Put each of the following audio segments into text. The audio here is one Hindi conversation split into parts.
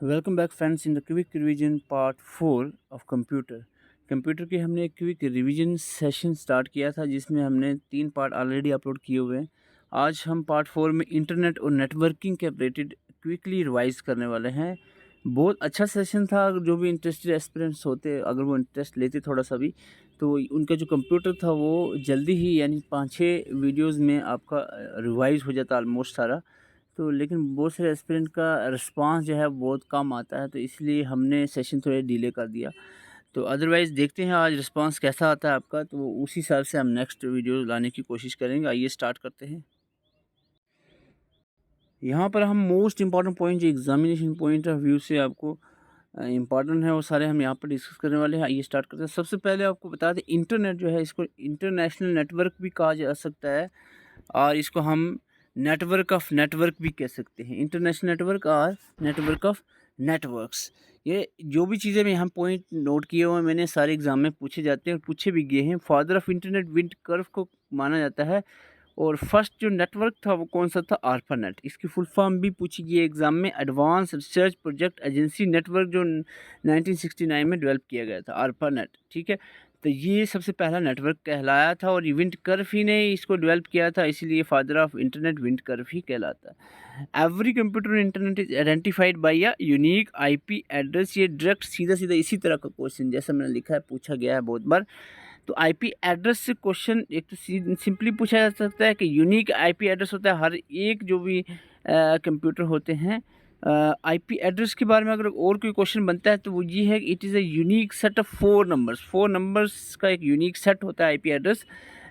Welcome back friends in the quick revision part 4 of computer के हमने एक क्विक रिवीजन सेशन स्टार्ट किया था जिसमें हमने 3 पार्ट ऑलरेडी अपलोड किए हुए हैं। आज हम पार्ट 4 में इंटरनेट और नेटवर्किंग के रिलेटेड क्विकली रिवाइज करने वाले हैं। बहुत अच्छा सेशन था। अगर जो भी इंटरेस्टेड एस्पिरेंट्स होते, अगर वो इंटरेस्ट लेते थोड़ा सा भी, तो उनका जो कंप्यूटर था वो जल्दी ही यानी 5-6 वीडियोज़ में आपका रिवाइज हो जाता ऑलमोस्ट सारा। तो लेकिन बहुत सारे एस्पिरेंट का रिस्पांस जो है बहुत कम आता है, तो इसलिए हमने सेशन थोड़ा डिले कर दिया। तो अदरवाइज़ देखते हैं आज रिस्पांस कैसा आता है आपका, तो उसी हिसाब से हम नेक्स्ट वीडियो लाने की कोशिश करेंगे। आइए स्टार्ट करते हैं। यहाँ पर हम मोस्ट इम्पॉर्टेंट पॉइंट जो एग्जामिनेशन पॉइंट ऑफ व्यू से आपको इम्पॉर्टेंट है वो सारे हम यहाँ पर डिस्कस करने वाले हैं। आइए स्टार्ट करते हैं। सबसे पहले आपको बता दें, इंटरनेट जो है इसको इंटरनेशनल नेटवर्क भी कहा जा सकता है और इसको हम नेटवर्क ऑफ नेटवर्क भी कह सकते हैं। इंटरनेशनल नेटवर्क और नेटवर्क ऑफ नेटवर्क्स, ये जो भी चीज़ें मैं यहाँ पॉइंट नोट किए हुए हैं मैंने, सारे एग्जाम में पूछे जाते हैं और पूछे भी गए हैं। Father of internet Vint curve को माना जाता है। और फर्स्ट जो नेटवर्क था वो कौन सा था? आर्पानेट। इसकी फुल फॉर्म भी पूछी गई एग्जाम में, advance research project agency network, जो 1969 में डेवलप किया गया था, आर्पानेट। ठीक है, तो ये सबसे पहला नेटवर्क कहलाया था और विंड कर्व ही ने इसको डेवलप किया था, इसीलिए फादर ऑफ इंटरनेट विंड कर्व ही कहलाता है। Every computer internet is identified by a unique IP address. ये डायरेक्ट सीधा सीधा इसी तरह का क्वेश्चन जैसा मैंने लिखा है पूछा गया है बहुत बार। तो आईपी एड्रेस से क्वेश्चन एक तो सिंपली पूछा जा सकता है कि यूनिक आईपी एड्रेस होता है हर एक जो भी कंप्यूटर होते हैं। आईपी एड्रेस के बारे में अगर और कोई क्वेश्चन बनता है तो वो ये है कि it is a unique set of 4 numbers का एक यूनिक सेट होता है आईपी एड्रेस,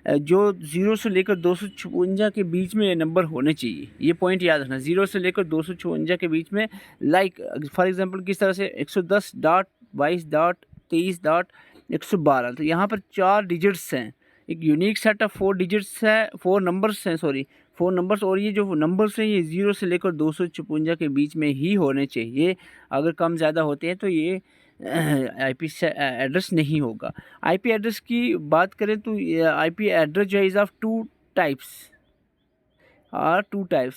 जो 0 से लेकर 256 के बीच में नंबर होने चाहिए। ये पॉइंट याद रखना, 0 से लेकर 256 के बीच में। लाइक फॉर एग्जांपल किस तरह से 110.22.23.112, तो यहाँ पर 4 डिजिट्स हैं। एक यूनिक सेट ऑफ 4 डिजिट्स है, 4 नंबर्स हैं, सॉरी 4 नंबर्स। और ये जो नंबर्स हैं ये 0 से लेकर 256 के बीच में ही होने चाहिए। अगर कम ज़्यादा होते हैं तो ये आईपी एड्रेस नहीं होगा। आईपी एड्रेस की बात करें तो आईपी एड्रेस जो है इज़ ऑफ 2 टाइप्स।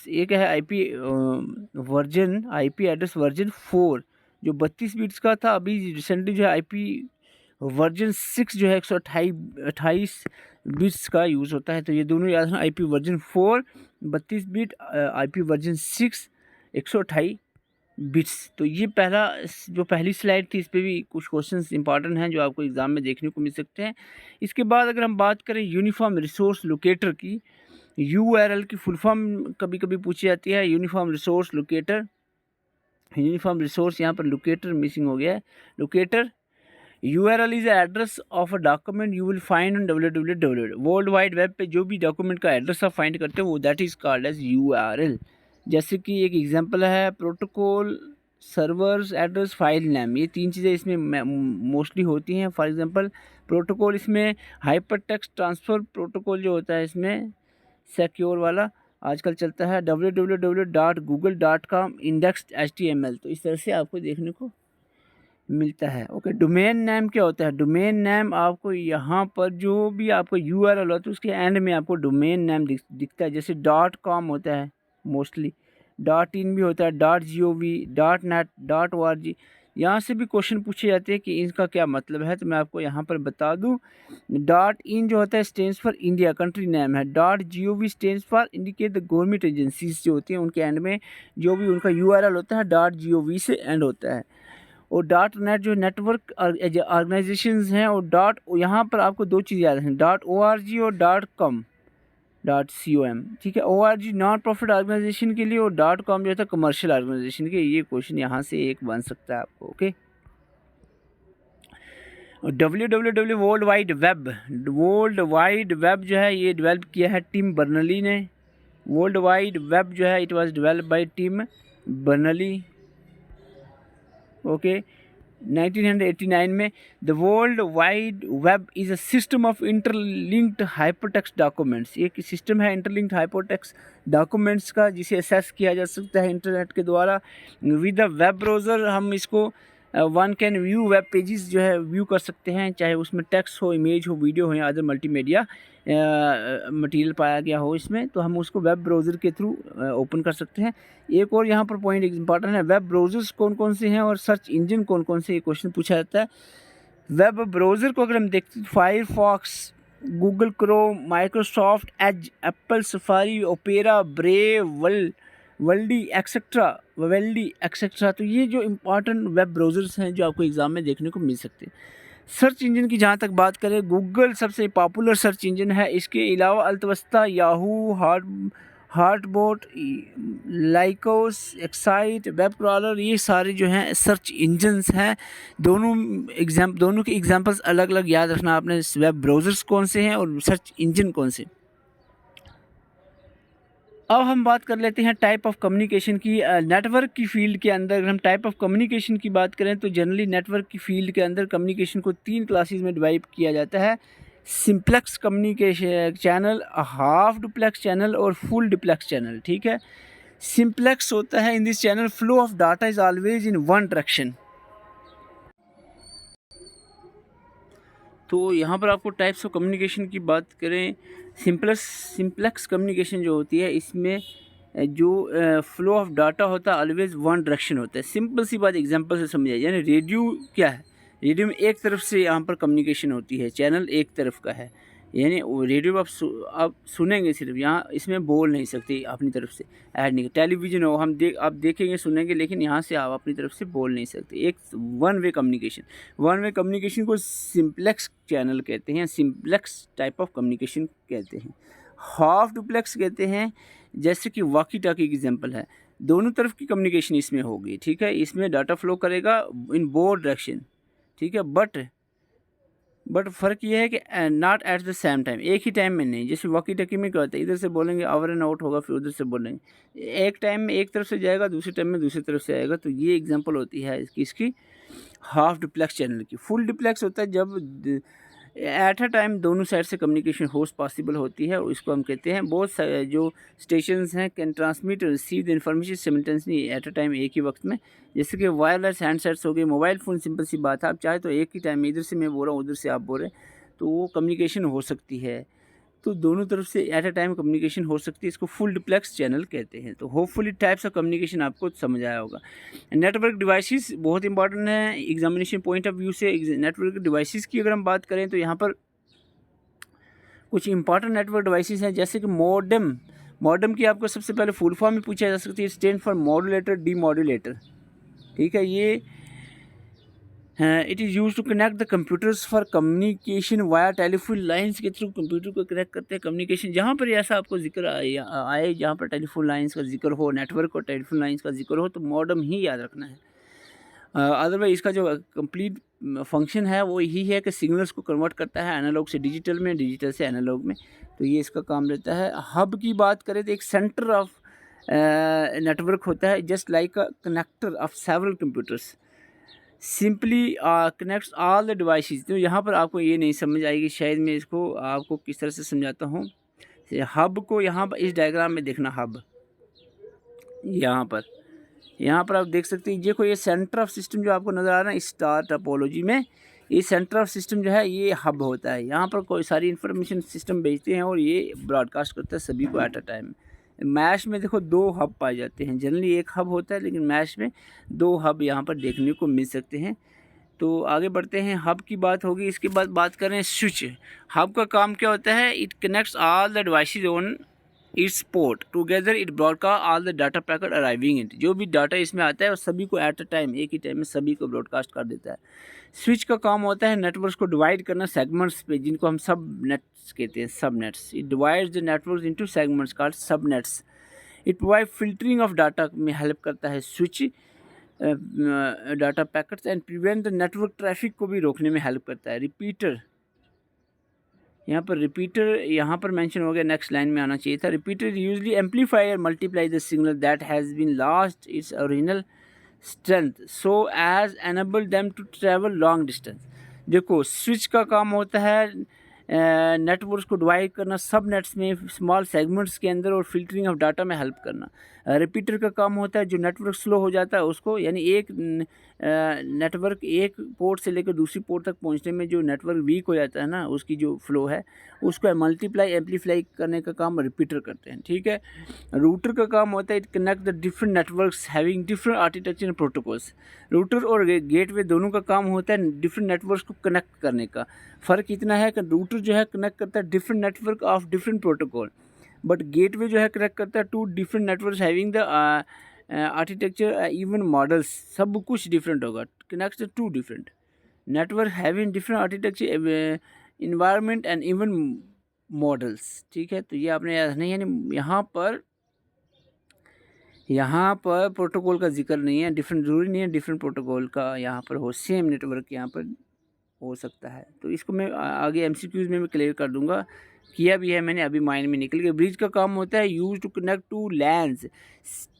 एक है आईपी एड्रेस वर्जन 4 जो 32 बिट्स का था। अभी रिसेंटली जो है आईपी वर्जन 6 जो है 128 बिट्स का यूज़ होता है। तो ये दोनों याद रखना, IP version 4 32 bit, IP version 6 128 bits. तो ये जो पहली स्लाइड थी, इस पे भी कुछ क्वेश्चंस इंपॉर्टेंट हैं जो आपको एग्जाम में देखने को मिल सकते हैं। इसके बाद अगर हम बात करें यूनिफॉर्म रिसोर्स लोकेटर की, यूआरएल की फुल फॉर्म कभी कभी पूछी जाती है, uniform resource locator. Uniform resource, यहाँ पर लोकेटर मिसिंग हो गया है। Locator URL is address of a document you will find on www। World wide web पे जो भी डॉक्यूमेंट का एड्रेस आप फाइंड करते हो वो that is called as URL। जैसे कि एक एग्जांपल है protocol, servers address, file name. ये 3 चीज़ें इसमें मोस्टली होती हैं। फॉर एग्जांपल प्रोटोकॉल, इसमें हाइपर टेक्स्ट ट्रांसफ़र प्रोटोकॉल जो होता है इसमें सिक्योर वाला आजकल चलता है, www.google.com इंडेक्स्ड HTML। तो इस तरह से आपको देखने को मिलता है। ओके, डोमेन नेम क्या होता है? डोमेन नेम आपको यहाँ पर जो भी आपको URL होता है उसके एंड में आपको डोमेन नेम दिखता है। जैसे .com होता है मोस्टली, .in भी होता है, .gov, .net, .org। यहाँ से भी क्वेश्चन पूछे जाते हैं कि इनका क्या मतलब है, तो मैं आपको यहाँ पर बता दूँ। .in जो होता है stands for India, country name है। .gov stands for indicate the government agencies जो होती हैं उनके एंड में जो भी उनका URL होता है .gov से एंड होता है। और .net जो नेटवर्क ऑर्गेनाइजेशंस हैं, और यहाँ पर आपको 2 चीज़ याद रखें, .org और .com। ठीक है, ORG नॉन प्रॉफिट ऑर्गेनाइजेशन के लिए और .com जो है कमर्शियल ऑर्गेनाइजेशन के। ये क्वेश्चन यहाँ से एक बन सकता है आपको। Okay, www world wide web जो है ये डेवलप किया है टिम बर्नली ने। वर्ल्ड वाइड वेब जो है it was developed by Tim Berners-Lee. Okay, 1989 में। The world wide web is a system of interlinked hypertext documents. एक सिस्टम है इंटरलिंक्ड हाइपरटेक्स्ट डॉक्यूमेंट्स का जिसे एक्सेस किया जा सकता है इंटरनेट के द्वारा विद द वेब ब्राउज़र। हम इसको one can view web pages जो है व्यू कर सकते हैं, चाहे उसमें टेक्स्ट हो, इमेज हो, वीडियो हो या अदर मल्टीमीडिया मटेरियल पाया गया हो इसमें, तो हम उसको वेब ब्राउज़र के थ्रू ओपन कर सकते हैं। एक और यहाँ पर पॉइंट इंपॉर्टेंट है, वेब ब्राउज़र्स कौन कौन से हैं और सर्च इंजन कौन कौन से, ये क्वेश्चन पूछा जाता है। वेब ब्राउज़र को अगर हम देखते हैं, Firefox, Google Chrome, Microsoft Edge, Apple Safari, Opera, Brave, Vivaldi etcetera. तो ये जो इम्पॉर्टेंट वेब ब्राउज़र्स हैं जो आपको एग्ज़ाम में देखने को मिल सकते हैं। सर्च इंजन की जहाँ तक बात करें, गूगल सबसे पॉपुलर सर्च इंजन है। इसके अलावा AltaVista, Yahoo, HotBot, Lycos, Excite, web crawler, ये सारे जो हैं सर्च इंजन्स हैं। दोनों के एग्जांपल्स अलग अलग याद रखना आपने, वेब ब्राउज़र्स कौन से हैं और सर्च इंजन कौन से। अब हम बात कर लेते हैं टाइप ऑफ कम्युनिकेशन की। नेटवर्क की फ़ील्ड के अंदर अगर हम टाइप ऑफ कम्युनिकेशन की बात करें तो जनरली नेटवर्क की फ़ील्ड के अंदर कम्युनिकेशन को 3 क्लासेस में डिवाइड किया जाता है। Simplex communication channel, half duplex channel और फुल डुप्लेक्स चैनल। ठीक है, सिंप्लेक्स होता है, in this channel flow of data is always in one direction. तो यहाँ पर आपको टाइप्स ऑफ कम्युनिकेशन की बात करें, सिंप्लेक्स कम्युनिकेशन जो होती है इसमें जो फ्लो ऑफ डाटा होता है ऑलवेज वन डायरेक्शन होता है। सिंपल सी बात एग्जांपल से समझाइए, यानी रेडियो क्या है, रेडियो में एक तरफ से यहाँ पर कम्युनिकेशन होती है, चैनल एक तरफ का है, यानी वो रेडियो आप सुनेंगे सिर्फ, यहाँ इसमें बोल नहीं सकते अपनी तरफ से ऐड नहीं। टेलीविज़न हो, आप देखेंगे सुनेंगे, लेकिन यहाँ से आप अपनी तरफ से बोल नहीं सकते। एक वन वे कम्युनिकेशन को सिंप्लेक्स चैनल कहते हैं, सिंप्लेक्स टाइप ऑफ कम्युनिकेशन कहते हैं। हाफ डुप्लेक्स कहते हैं, जैसे कि वॉकी टॉकी की एग्जांपल है, दोनों तरफ की कम्युनिकेशन इसमें होगी। ठीक है, इसमें डाटा फ्लो करेगा इन बोथ डायरेक्शन। ठीक है, बट फ़र्क ये है कि not at the same time, एक ही टाइम में नहीं। जैसे वॉकी टॉकी में क्या होता है, इधर से बोलेंगे ओवर एंड आउट होगा, फिर उधर से बोलेंगे, एक टाइम में एक तरफ से जाएगा, दूसरे टाइम में दूसरी तरफ से आएगा। तो ये एग्जांपल होती है इसकी हाफ डुप्लेक्स चैनल की। फुल डुप्लेक्स होता है जब एट अ टाइम दोनों साइड से कम्युनिकेशन होस्ट पॉसिबल होती है, और इसको हम कहते हैं बहुत जो स्टेशंस हैं कैन ट्रांसमिट और receive the information simultaneously at a time, एक ही वक्त में। जैसे कि वायरलेस हैंडसेट्स हो गए, मोबाइल फ़ोन, सिंपल सी बात है, आप चाहे तो एक ही टाइम में इधर से मैं बोल रहा हूँ, उधर से आप बोल रहे हैं, तो वो कम्युनिकेशन हो सकती है। तो दोनों तरफ से एट अ टाइम कम्युनिकेशन हो सकती है, इसको फुल डुप्लेक्स चैनल कहते हैं। तो होपफुली टाइप्स ऑफ कम्युनिकेशन आपको समझ आया होगा। नेटवर्क डिवाइसेस बहुत इंपॉर्टेंट है एग्जामिनेशन पॉइंट ऑफ व्यू से। नेटवर्क डिवाइसेस की अगर हम बात करें तो यहाँ पर कुछ इंपॉर्टेंट नेटवर्क डिवाइसेस हैं, जैसे कि मॉडेम की आपको सबसे पहले फुल फॉर्म में पूछा जा सकती है, स्टैंड फॉर मॉड्यूलेटर डीमॉड्यूलेटर। ठीक है, ये it is use to connect the computers for communication via telephone lines के थ्रू कंप्यूटर को कनेक्ट करते हैं कम्युनिकेशन। जहाँ पर ऐसा आपको जिक्र आए जहाँ पर टेलीफोन लाइंस का जिक्र हो, नेटवर्क और टेलीफोन लाइंस का जिक्र हो, तो मॉडेम ही याद रखना है। अदरवाइज इसका जो कंप्लीट फंक्शन है वो यही है कि सिग्नल्स को कन्वर्ट करता है एनालॉग से डिजिटल में, डिजिटल से एनालॉग में। तो ये इसका काम रहता है। हब की बात करें तो एक सेंटर ऑफ नेटवर्क होता है, just like a connector of several computers, simply connects all the devices. तो यहाँ पर आपको ये नहीं समझ आएगी शायद, मैं इसको आपको किस तरह से समझाता हूँ। हब को यहाँ पर इस डायग्राम में देखना, हब यहाँ पर आप देख सकते हैं, देखो ये सेंटर ऑफ सिस्टम जो आपको नज़र आ रहा है स्टार टोपोलॉजी में, ये सेंटर ऑफ सिस्टम जो है ये हब होता है। यहाँ पर कोई सारी इन्फॉर्मेशन सिस्टम भेजते हैं और ये ब्रॉडकास्ट करता है सभी को एट अ टाइम। मैश में देखो 2 हब पाए जाते हैं, जनरली एक हब होता है, लेकिन मैश में 2 हब यहाँ पर देखने को मिल सकते हैं। तो आगे बढ़ते हैं, हब की बात होगी। इसके बाद बात करें स्विच। हब का काम क्या होता है, it connects all the devices on it's port together, it broadcast all the data packet arriving it. जो भी डाटा इसमें आता है और सभी को एट अ टाइम, एक ही टाइम में सभी को ब्रॉडकास्ट कर देता है। स्विच का काम होता है नेटवर्क्स को डिवाइड करना सेगमेंट्स पे, जिनको हम सब नेट्स कहते हैं, subnets. It divides the network into segments called subnets. It provide filtering of data में हेल्प करता है switch data packets, and prevent the network traffic को भी रोकने में हेल्प करता है। रिपीटर, यहाँ पर रिपीटर यहाँ पर मेंशन हो गया, नेक्स्ट लाइन में आना चाहिए था। रिपीटर यूजली एम्पलीफाई और multiply the signal that has been lost its original strength so as enable them to travel long distance. देखो स्विच का काम होता है नेटवर्क्स को डिवाइड करना सब नेट्स में स्मॉल सेगमेंट्स के अंदर और फिल्टरिंग ऑफ डाटा में हेल्प करना। रिपीटर का काम होता है जो नेटवर्क स्लो हो जाता है उसको, यानी एक नेटवर्क एक पोर्ट से लेकर दूसरी पोर्ट तक पहुंचने में जो नेटवर्क वीक हो जाता है ना, उसकी जो फ्लो है उसको मल्टीप्लाई एम्पलीफाई करने का काम रिपीटर करते हैं, ठीक है। रूटर का काम होता है it connect the different networks having different architecture and protocols. Router और गेटवे दोनों का काम होता है डिफरेंट नेटवर्क्स को कनेक्ट करने का। फ़र्क इतना है कि रूटर जो है कनेक्ट करता है different network of different protocol, but gateway जो है कनेक्ट करता है to different networks having the architecture even models, सब कुछ डिफरेंट होगा। Connects the two different network having different architecture environment and even models, ठीक है। तो ये आपने याद नहीं, यानी यहाँ पर प्रोटोकॉल का जिक्र नहीं है, डिफरेंट ज़रूरी नहीं है डिफरेंट प्रोटोकॉल का यहाँ पर हो, सेम नेटवर्क यहाँ पर हो सकता है। तो इसको मैं आगे एमसीक्यूज़ में मैं क्लियर कर दूंगा, किया भी है मैंने, अभी माइंड में निकल गया। ब्रिज का काम होता है use to connect two LANs,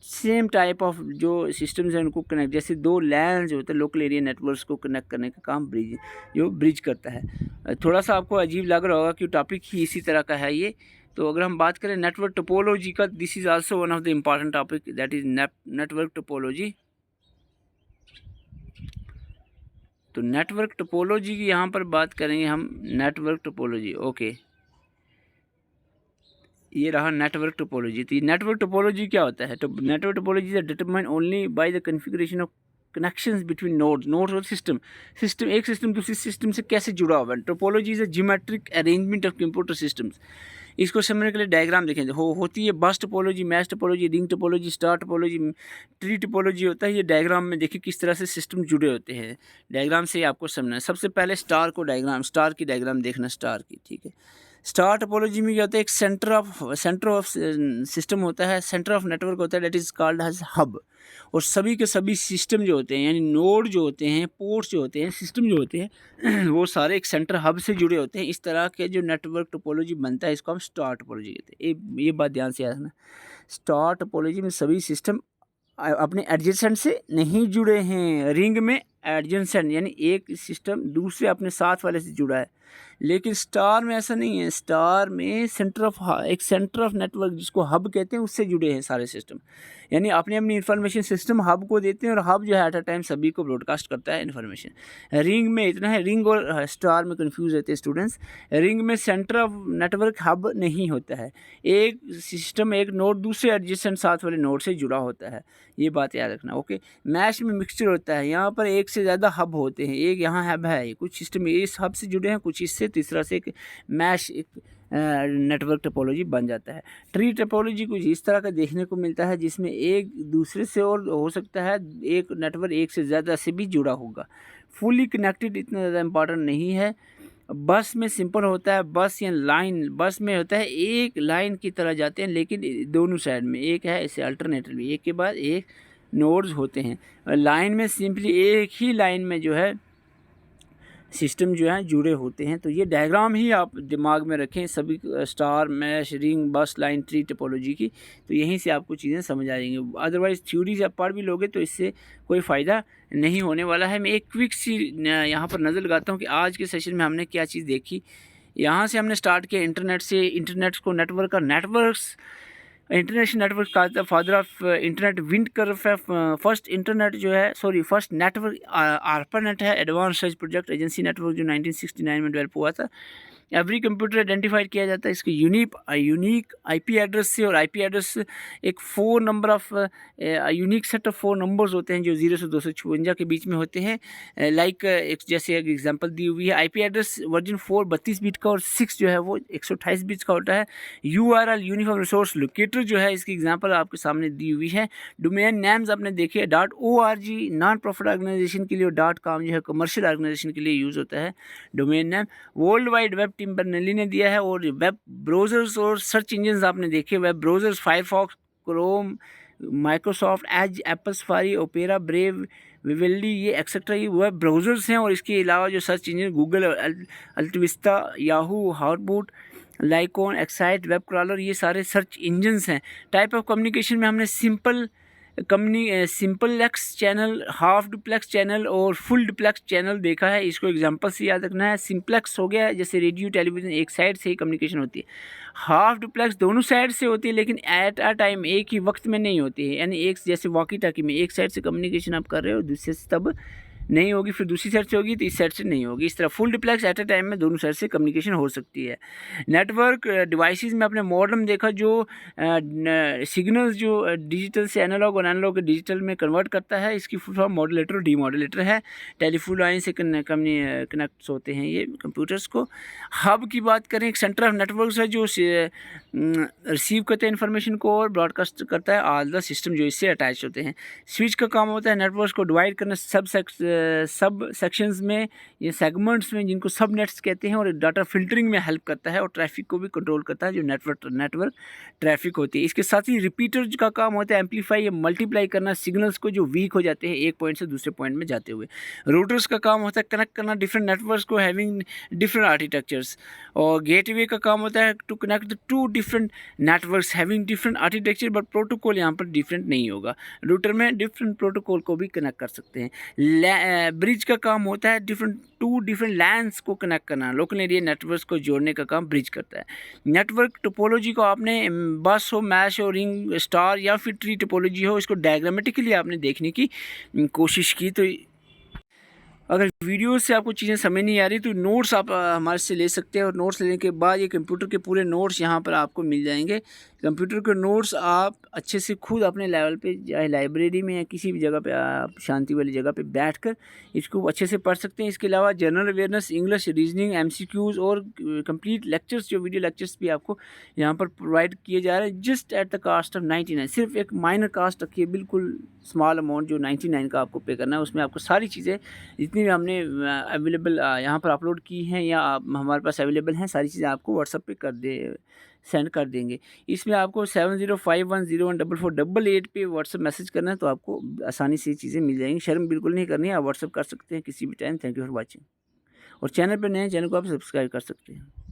same type of जो सिस्टम्स हैं उनको कनेक्ट, जैसे दो लैंड्स होते हैं लोकल एरिया नेटवर्क्स को कनेक्ट करने का काम ब्रिज करता है। थोड़ा सा आपको अजीब लग रहा होगा कि टॉपिक ही इसी तरह का है ये। तो अगर हम बात करें नेटवर्क टोपोलॉजी का, this is also one of the important topic, that is network topology. तो नेटवर्क टोपोलॉजी की यहाँ पर बात करेंगे हम, नेटवर्क टोपोलॉजी, ओके। ये रहा नेटवर्क टोपोलॉजी। तो ये नेटवर्क टोपोलॉजी क्या होता है? तो network topology is determined only by the configuration of connections between nodes और सिस्टम एक सिस्टम दूसरी सिस्टम से कैसे जुड़ा हुआ है। Topology is a geometric arrangement of computer systems. इसको समझने के लिए डायग्राम देखें, होती है बस topology, mesh topology, ring topology, star topology, tree topology होता है। ये डायग्राम में देखिए किस तरह से सिस्टम जुड़े होते हैं, डायग्राम से आपको समझना है। सबसे पहले स्टार की डायग्राम देखना, स्टार की, ठीक है। स्टार टोपोलॉजी में क्या होता है, एक सेंटर ऑफ सिस्टम होता है, सेंटर ऑफ नेटवर्क होता है, that is called as hub. और सभी के सभी सिस्टम जो होते हैं, यानी नोड जो होते हैं, पोर्ट्स जो होते हैं, सिस्टम जो होते हैं वो सारे एक सेंटर हब से जुड़े होते हैं। इस तरह के जो नेटवर्क टोपोलॉजी बनता है इसको हम स्टार टोपोलॉजी कहते हैं। ये बात ध्यान से याद रखना, स्टार टोपोलॉजी में सभी सिस्टम अपने एडजेसेंट से नहीं जुड़े हैं। रिंग में एडजेसेंट यानी एक सिस्टम दूसरे अपने साथ वाले से जुड़ा है, लेकिन स्टार में ऐसा नहीं है। स्टार में एक सेंटर ऑफ नेटवर्क जिसको हब कहते हैं उससे जुड़े हैं सारे सिस्टम, यानी अपनी अपनी इन्फॉर्मेशन सिस्टम हब को देते हैं और हब जो है एट अ टाइम सभी को ब्रॉडकास्ट करता है इन्फॉर्मेशन। रिंग में इतना है, रिंग और स्टार में कंफ्यूज रहते हैं स्टूडेंट्स। रिंग में सेंटर ऑफ नेटवर्क हब नहीं होता है, एक सिस्टम एक नोड दूसरे एडजेसेंट साथ वाले नोड से जुड़ा होता है, ये बात याद रखना, ओके। मैश में मिक्सचर होता है, यहाँ पर एक से ज़्यादा हब होते हैं, एक यहाँ हब है, कुछ सिस्टम इस हब से जुड़े हैं, कुछ इससे, तीसरा से एक मैश एक नेटवर्क टोपोलॉजी बन जाता है। ट्री टोपोलॉजी कुछ इस तरह का देखने को मिलता है जिसमें एक दूसरे से और हो सकता है एक नेटवर्क एक से ज़्यादा से भी जुड़ा होगा। फुली कनेक्टेड इतना ज़्यादा इम्पॉर्टेंट नहीं है। बस में सिंपल होता है, बस या लाइन, बस में होता है एक लाइन की तरह जाते हैं, लेकिन दोनों साइड में एक है, इसे अल्टरनेटिवली एक के बाद एक नोड्स होते हैं। लाइन में सिंपली एक ही लाइन में जो है सिस्टम जो है जुड़े होते हैं। तो ये डायग्राम ही आप दिमाग में रखें सभी, स्टार, मैश, रिंग, बस, लाइन, ट्री टोपोलॉजी की, तो यहीं से आपको चीज़ें समझ आ जाएंगी। अदरवाइज़ थ्योरी से आप पढ़ भी लोगे तो इससे कोई फ़ायदा नहीं होने वाला है। मैं एक क्विक सी यहाँ पर नज़र लगाता हूँ कि आज के सेशन में हमने क्या चीज़ देखी। यहाँ से हमने स्टार्ट किया इंटरनेट से, इंटरनेट को नेटवर्क का, नेटवर्क्स इंटरनेशनल नेटवर्क का फादर ऑफ इंटरनेट विंडकर्फ है। फर्स्ट इंटरनेट जो है फर्स्ट नेटवर्क आर्पानेट है, advance search project agency network जो 1969 में डेवलप हुआ था। एवरी कंप्यूटर आइडेंटिफाइड किया जाता है इसके यूनिक आईपी एड्रेस से, और आईपी एड्रेस एक 4 number of unique set of 4 numbers होते हैं जो 0 से 256 के बीच में होते हैं। लाइक एक जैसे एक एग्जांपल दी हुई है, आईपी एड्रेस वर्जन 4 32 बिट का और 6 जो है वो 128 बिट्स का होता है। यूआरएल यूनिफॉर्म रिसोर्स लोकेटर जो है इसकी एग्जांपल आपके सामने दी हुई है। डोमेन नेम्स आपने देखे, .org नॉन प्रॉफिट ऑर्गेनाइजेशन के लिए, और .com जो है कमर्शियल ऑर्गेनाइजेशन के लिए यूज़ होता है domain name. World wide Web Tim Berners-Lee ने दिया है। और वेब ब्राउज़र्स और सर्च इंजन्स आपने देखे, web browsers Firefox, Chrome, Microsoft Edge, Apple Safari, Opera, Brave, Vivaldi, ये एक्सेट्रा, ये वेब ब्राउज़र्स हैं। और इसके अलावा जो search engine Google, AltaVista, Yahoo, HotBot, Lycos, Excite, web crawler, ये सारे सर्च इंजन्स हैं। टाइप ऑफ कम्युनिकेशन में हमने simple simplex channel, half duplex channel और फुल डुप्लेक्स चैनल देखा है। इसको एग्जांपल से याद रखना है। सिंपलेक्स हो गया जैसे रेडियो टेलीविज़न, एक साइड से ही कम्युनिकेशन होती है। हाफ डुप्लेक्स दोनों साइड से होती है लेकिन एट अ टाइम एक ही वक्त में नहीं होती है, यानी एक जैसे वॉकी टाकी में एक साइड से कम्युनिकेशन आप कर रहे हो, दूसरे से तब नहीं होगी, फिर दूसरी साइड से होगी तो इस साइड से नहीं होगी। इस तरह full duplex at a time में दोनों साइड से कम्युनिकेशन हो सकती है। नेटवर्क डिवाइसेस में आपने मॉडेम देखा जो सिग्नल्स जो डिजिटल से एनालॉग और एनालॉग डिजिटल में कन्वर्ट करता है, इसकी फुल फॉर्म मॉड्यूलेटर और डीमॉड्यूलेटर है। टेलीफोन लाइन से कनेक्ट होते हैं ये कंप्यूटर्स को। हब की बात करें, एक सेंटर ऑफ नेटवर्क है जो रिसीव करते हैं इन्फॉर्मेशन को और ब्रॉडकास्ट करता है ऑल द सिस्टम जो इससे अटैच होते हैं। स्विच का काम होता है नेटवर्क को डिवाइड करना सब सेक्शंस में, ये सेगमेंट्स में, जिनको सब नेट्स कहते हैं, और डाटा फिल्टरिंग में हेल्प करता है और ट्रैफिक को भी कंट्रोल करता है जो नेटवर्क ट्रैफिक होती है। इसके साथ ही रिपीटर का काम होता है एम्पलीफाई या मल्टीप्लाई करना सिग्नल्स को जो वीक हो जाते हैं एक पॉइंट से दूसरे पॉइंट में जाते हुए। रूटर्स का काम होता है कनेक्ट करना डिफरेंट नेटवर्क्स को हैविंग डिफरेंट आर्किटेक्चर्स। और गेटवे का काम होता है to connect the two different networks having different architecture, but protocol यहाँ पर डिफरेंट नहीं होगा। रूटर में डिफरेंट प्रोटोकॉल को भी कनेक्ट कर सकते हैं। ब्रिज का काम होता है टू डिफरेंट लैंड्स को कनेक्ट करना, लोकल एरिया नेटवर्क्स को जोड़ने का काम ब्रिज करता है। नेटवर्क टोपोलॉजी को आपने बस हो, मैश हो, रिंग, स्टार या फिर ट्री टोपोलॉजी हो, इसको डायग्रामेटिकली आपने देखने की कोशिश की। तो अगर वीडियो से आपको चीज़ें समझ नहीं आ रही तो नोट्स आप हमारे से ले सकते हैं, और नोट्स लेने के बाद ये कंप्यूटर के पूरे नोट्स यहाँ पर आपको मिल जाएंगे। कंप्यूटर के नोट्स आप अच्छे से खुद अपने लेवल पे, चाहे लाइब्रेरी में या किसी भी जगह पे आप शांति वाली जगह पे बैठकर इसको अच्छे से पढ़ सकते हैं। इसके अलावा general awareness, English, reasoning, MCQs और कंप्लीट लेक्चर्स, जो वीडियो लेक्चर्स भी आपको यहाँ पर प्रोवाइड किए जा रहे हैं just at the cost of 99। सिर्फ एक माइनर कास्ट रखी है, बिल्कुल स्मॉल अमाउंट जो 99 का आपको पे करना है। उसमें आपको सारी चीज़ें जितनी भी हमने अवेलेबल यहाँ पर अपलोड की हैं या हमारे पास अवेलेबल हैं, सारी चीज़ें आपको व्हाट्सएप पे सेंड कर देंगे। इसमें आपको 7051014488 पे व्हाट्सएप मैसेज करना है तो आपको आसानी से ये चीज़ें मिल जाएंगी। शर्म बिल्कुल नहीं करनी है, आप व्हाट्सएप कर सकते हैं किसी भी time. Thank you for watching. और चैनल पर नए हैं, चैनल को आप सब्सक्राइब कर सकते हैं।